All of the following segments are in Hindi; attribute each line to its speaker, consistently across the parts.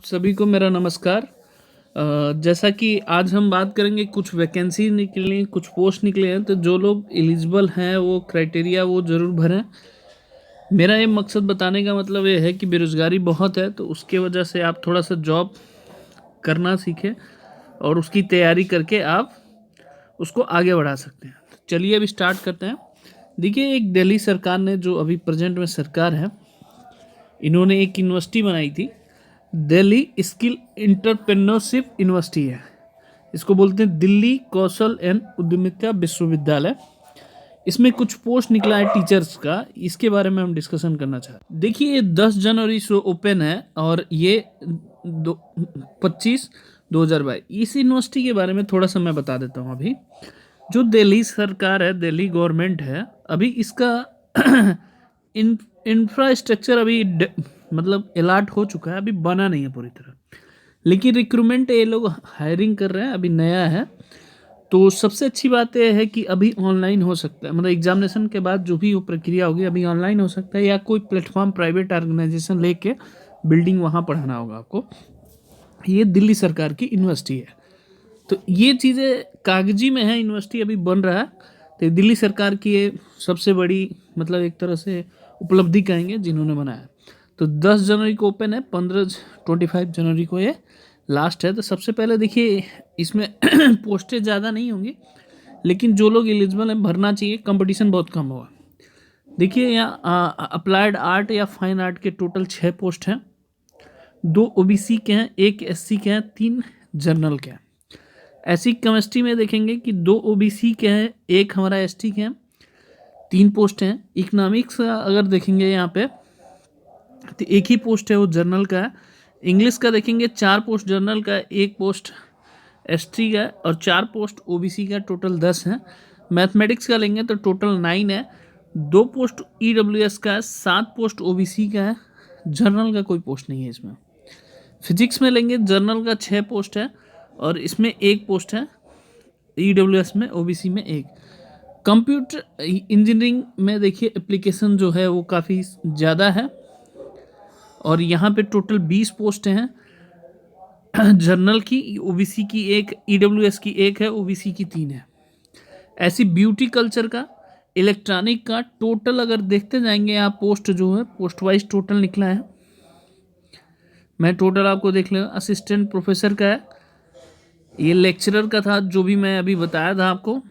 Speaker 1: सभी को मेरा नमस्कार। जैसा कि आज हम बात करेंगे, कुछ वैकेंसी निकली हैं, कुछ पोस्ट निकले हैं, तो जो लोग एलिजिबल हैं वो क्राइटेरिया वो ज़रूर भरें। मेरा ये मकसद बताने का मतलब ये है कि बेरोज़गारी बहुत है, तो उसके वजह से आप थोड़ा सा जॉब करना सीखें और उसकी तैयारी करके आप उसको आगे बढ़ा सकते हैं। तो चलिए अभी स्टार्ट करते हैं। देखिए, एक दिल्ली सरकार ने, जो अभी प्रेजेंट में सरकार है, इन्होंने एक यूनिवर्सिटी बनाई थी। दिल्ली स्किल इंटरप्रेन्योरशिप यूनिवर्सिटी है। इसको बोलते हैं दिल्ली कौशल एंड उद्यमिता विश्वविद्यालय। इसमें कुछ पोस्ट निकला है टीचर्स का, इसके बारे में हम डिस्कशन करना चाहते हैं। देखिए, ये 10 जनवरी से ओपन है और ये 25/2022। इस यूनिवर्सिटी के बारे में थोड़ा सा मैं बता देता हूँ। अभी जो दिल्ली सरकार है, दिल्ली गवर्नमेंट है, अभी इसका इंफ्रास्ट्रक्चर अभी मतलब अलॉट हो चुका है, अभी बना नहीं है पूरी तरह, लेकिन रिक्रूटमेंट ये लोग हायरिंग कर रहे हैं, अभी नया है। तो सबसे अच्छी बात यह है कि अभी ऑनलाइन हो सकता है, मतलब एग्जामिनेशन के बाद जो भी वो प्रक्रिया होगी अभी ऑनलाइन हो सकता है, या कोई प्लेटफॉर्म प्राइवेट ऑर्गेनाइजेशन लेके बिल्डिंग वहाँ पढ़ाना होगा आपको। ये दिल्ली सरकार की यूनिवर्सिटी है, तो ये चीज़ें कागजी में है, यूनिवर्सिटी अभी बन रहा है। तो दिल्ली सरकार की ये सबसे बड़ी, मतलब एक तरह से उपलब्धि कहेंगे जिन्होंने बनाया। तो 10 जनवरी को ओपन है, 25 जनवरी को ये लास्ट है। तो सबसे पहले देखिए, इसमें पोस्टें ज़्यादा नहीं होंगी, लेकिन जो लोग एलिजिबल हैं भरना चाहिए, कंपटीशन बहुत कम होगा। देखिए, यहाँ अप्लाइड आर्ट या फाइन आर्ट के टोटल 6 पोस्ट हैं। 2 ओबीसी के हैं, 1 एससी के हैं, 3 जनरल के हैं। ऐसी केमिस्ट्री में देखेंगे कि 2 ओबीसी के हैं, 1 हमारा एसटी के हैं, 3 पोस्ट हैं। इकोनॉमिक्स अगर देखेंगे यहाँ पे, तो 1 ही पोस्ट है, वो जनरल का है। इंग्लिश का देखेंगे 4 पोस्ट जनरल का है, 1 पोस्ट एसटी का है और 4 पोस्ट ओबीसी का, टोटल 10 हैं। मैथमेटिक्स का लेंगे तो टोटल 9 है, 2 पोस्ट ईडब्ल्यूएस का है, 7 पोस्ट ओबीसी का है, जनरल का कोई पोस्ट नहीं है इसमें। फिजिक्स में लेंगे, जनरल का 6 पोस्ट है और इसमें 1 पोस्ट है ईडब्ल्यूएस में, ओबीसी में 1। कंप्यूटर इंजीनियरिंग में देखिए, एप्लीकेशन जो है वो काफ़ी ज़्यादा है और यहाँ पे टोटल 20 पोस्ट हैं। जनरल की, ओबीसी की 1, ईडब्ल्यूएस की 1 है, ओबीसी की 3 है। ऐसी ब्यूटी कल्चर का, इलेक्ट्रॉनिक का, टोटल अगर देखते जाएंगे आप, पोस्ट जो है पोस्ट वाइज टोटल निकला है। मैं टोटल आपको देख लें, असिस्टेंट प्रोफेसर का है, ये लेक्चरर का था जो भी मैं अभी बताया था आपको।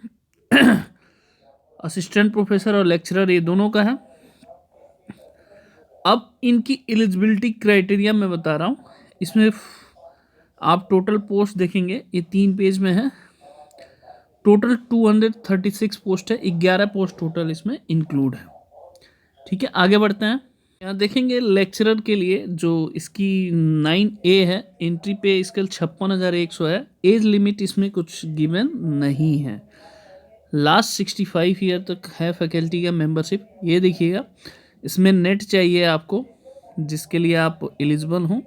Speaker 1: असिस्टेंट प्रोफेसर और लेक्चरर ये दोनों का है। अब इनकी एलिजिबिलिटी क्राइटेरिया मैं बता रहा हूँ। इसमें आप टोटल पोस्ट देखेंगे, ये 3 पेज में है। टोटल 236 पोस्ट है, 11 पोस्ट टोटल इसमें इंक्लूड है। ठीक है, आगे बढ़ते हैं। यहाँ देखेंगे लेक्चरर के लिए, जो इसकी 9A है, एंट्री पे स्केल 56,100 है। एज लिमिट इसमें कुछ गिवन नहीं है। लास्ट 65 ईयर तक है फैकल्टी का मेंबरशिप। ये देखिएगा, इसमें नेट चाहिए आपको, जिसके लिए आप एलिजिबल हों।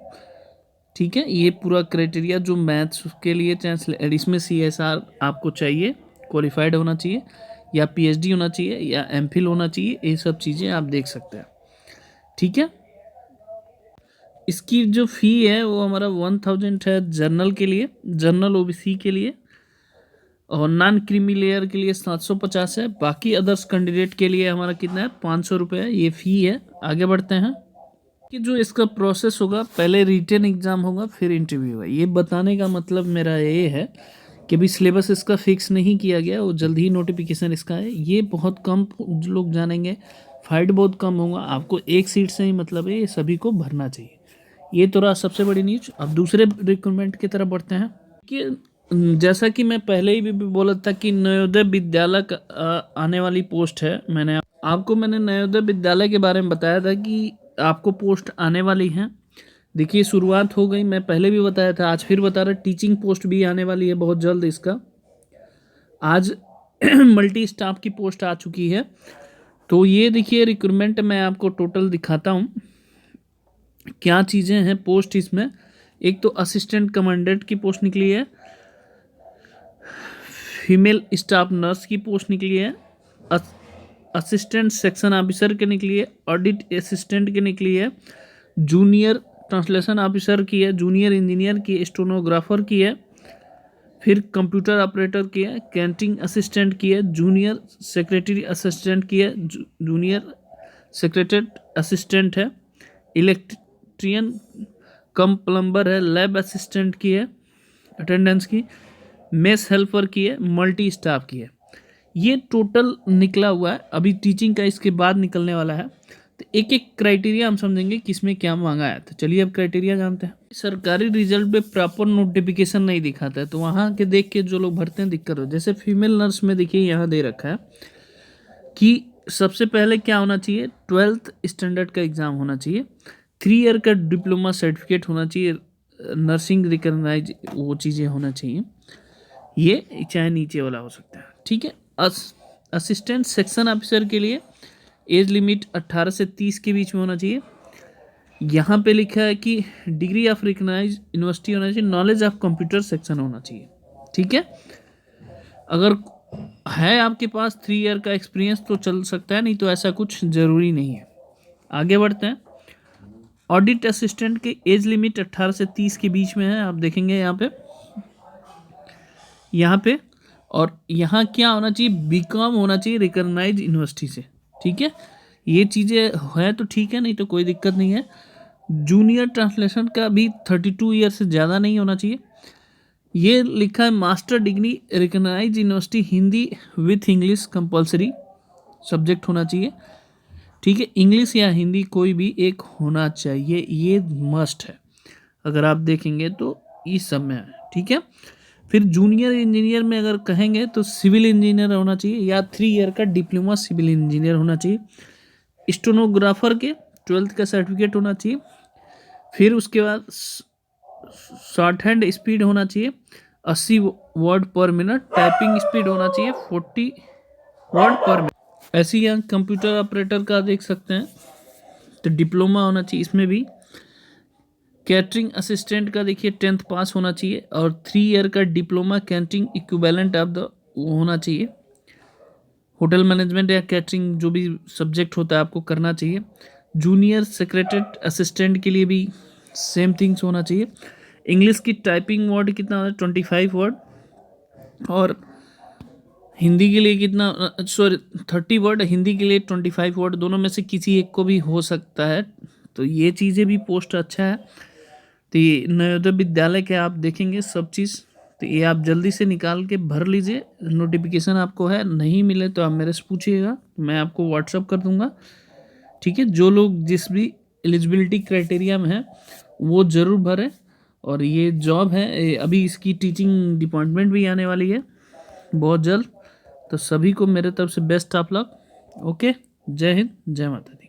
Speaker 1: ठीक है, ये पूरा क्राइटेरिया जो मैथ्स के लिए, चाहे इसमें CSR आपको चाहिए, क्वालिफाइड होना चाहिए, या PhD होना चाहिए, या MPhil होना चाहिए। ये सब चीज़ें आप देख सकते हैं। ठीक है, इसकी जो फ़ी है वो हमारा 1000 है जनरल के लिए, जनरल ओबीसी के लिए, और नॉन क्रीमी लेयर के लिए 750 है। बाकी अदर्स कैंडिडेट के लिए हमारा कितना है, 500 रुपये है, ये फ़ी है। आगे बढ़ते हैं कि जो इसका प्रोसेस होगा, पहले रिटन एग्ज़ाम होगा, फिर इंटरव्यू होगा। ये बताने का मतलब मेरा ये है कि अभी सिलेबस इसका फिक्स नहीं किया गया, वो जल्द ही नोटिफिकेशन इसका है। ये बहुत कम लोग जानेंगे, फाइट बहुत कम होगा, आपको एक सीट से ही मतलब है, ये सभी को भरना चाहिए। ये तो रहा सबसे बड़ी न्यूज। अब दूसरे रिक्रूटमेंट की तरफ बढ़ते हैं कि जैसा कि मैं पहले ही भी बोला था कि नवोदय विद्यालय का आने वाली पोस्ट है। मैंने नवोदय विद्यालय के बारे में बताया था कि आपको पोस्ट आने वाली हैं। देखिए, शुरुआत हो गई, मैं पहले भी बताया था, आज फिर बता रहा, टीचिंग पोस्ट भी आने वाली है बहुत जल्द इसका। आज मल्टी स्टाफ की पोस्ट आ चुकी है। तो ये देखिए, रिक्रूटमेंट मैं आपको टोटल दिखाता हूँ क्या चीज़ें हैं पोस्ट इसमें। एक तो असिस्टेंट कमांडेंट की पोस्ट निकली है, फीमेल स्टाफ नर्स की पोस्ट निकली है, असिस्टेंट सेक्शन ऑफिसर के निकली है, ऑडिट असिस्टेंट के निकली है, जूनियर ट्रांसलेशन ऑफिसर की है, जूनियर इंजीनियर की है, स्टेनोग्राफर की है, फिर कंप्यूटर ऑपरेटर की है, कैंटीन असिस्टेंट की है, जूनियर सेक्रेटरी असिस्टेंट की है, जूनियर सेक्रेटरी असिस्टेंट है, इलेक्ट्रिशियन कम प्लम्बर है, लैब असिस्टेंट की है अटेंडेंस की, मेस हेल्पर की है, मल्टी स्टाफ की है। ये टोटल निकला हुआ है, अभी टीचिंग का इसके बाद निकलने वाला है। तो एक एक क्राइटेरिया हम समझेंगे किसमें क्या मांगा है। तो चलिए अब क्राइटेरिया जानते हैं। सरकारी रिजल्ट पे प्रॉपर नोटिफिकेशन नहीं दिखाता है, तो वहाँ के देख के जो लोग भरते हैं दिक्कत हो। जैसे फीमेल नर्स में देखिए यहाँ दे रखा है कि सबसे पहले क्या होना चाहिए, 12th स्टैंडर्ड का एग्ज़ाम होना चाहिए, 3 ईयर का डिप्लोमा सर्टिफिकेट होना चाहिए, नर्सिंग रिकॉग्नाइज वो चीज़ें होना चाहिए। ये चाहे नीचे वाला हो सकता है, ठीक है। असिस्टेंट सेक्शन ऑफिसर के लिए एज लिमिट 18 से 30 के बीच में होना चाहिए। यहाँ पे लिखा है कि डिग्री ऑफ रिकॉग्नाइज यूनिवर्सिटी होना चाहिए, नॉलेज ऑफ कंप्यूटर सेक्शन होना चाहिए, ठीक है। अगर है आपके पास 3 ईयर का एक्सपीरियंस तो चल सकता है, नहीं तो ऐसा कुछ ज़रूरी नहीं है। आगे बढ़ते हैं। ऑडिट असिस्टेंट के एज लिमिट 18 से 30 के बीच में है, आप देखेंगे यहाँ पे और यहाँ क्या होना चाहिए, बीकॉम होना चाहिए रिकॉग्नाइज यूनिवर्सिटी से, ठीक है। ये चीज़ें है तो ठीक है, नहीं तो कोई दिक्कत नहीं है। जूनियर ट्रांसलेशन का भी 32 ईयर से ज़्यादा नहीं होना चाहिए। ये लिखा है master degree recognize university Hindi with English compulsory subject होना चाहिए, ठीक है। इंग्लिश या हिंदी कोई भी एक होना चाहिए, ये मस्ट है। अगर आप देखेंगे तो इस सब में है, ठीक है। फिर जूनियर इंजीनियर में अगर कहेंगे तो सिविल इंजीनियर होना चाहिए या 3 ईयर का डिप्लोमा सिविल इंजीनियर होना चाहिए। स्टेनोग्राफर के 12th का सर्टिफिकेट होना चाहिए। फिर उसके बाद शॉर्ट हैंड स्पीड होना चाहिए 80 वर्ड पर मिनट, टाइपिंग स्पीड होना चाहिए 40 वर्ड पर मिनट। ऐसे ही यहाँ कंप्यूटर ऑपरेटर का देख सकते हैं तो डिप्लोमा होना चाहिए इसमें भी। कैटरिंग असिस्टेंट का देखिए 10th पास होना चाहिए और 3 ईयर का diploma catering equivalent of the होना चाहिए। होटल मैनेजमेंट या कैटरिंग जो भी सब्जेक्ट होता है आपको करना चाहिए। जूनियर सेक्रेटरी असिस्टेंट के लिए भी सेम थिंग्स होना चाहिए। इंग्लिश की टाइपिंग वर्ड कितना है 25 वर्ड, और हिंदी के लिए कितना 30 वर्ड, हिंदी के लिए 25 वर्ड, दोनों में से किसी एक को भी हो सकता है। तो ये चीज़ें भी पोस्ट अच्छा है। तो ये नवोदय विद्यालय के आप देखेंगे सब चीज़, तो ये आप जल्दी से निकाल के भर लीजिए। नोटिफिकेशन आपको है, नहीं मिले तो आप मेरे से पूछिएगा, मैं आपको व्हाट्सअप कर दूंगा, ठीक है। जो लोग जिस भी एलिजिबिलिटी क्राइटेरिया में है वो ज़रूर भरें। और ये जॉब है, अभी इसकी टीचिंग डिपार्टमेंट भी आने वाली है बहुत जल्द। तो सभी को मेरे तरफ से बेस्ट ऑफ लक। ओके, जय हिंद, जय माता दी।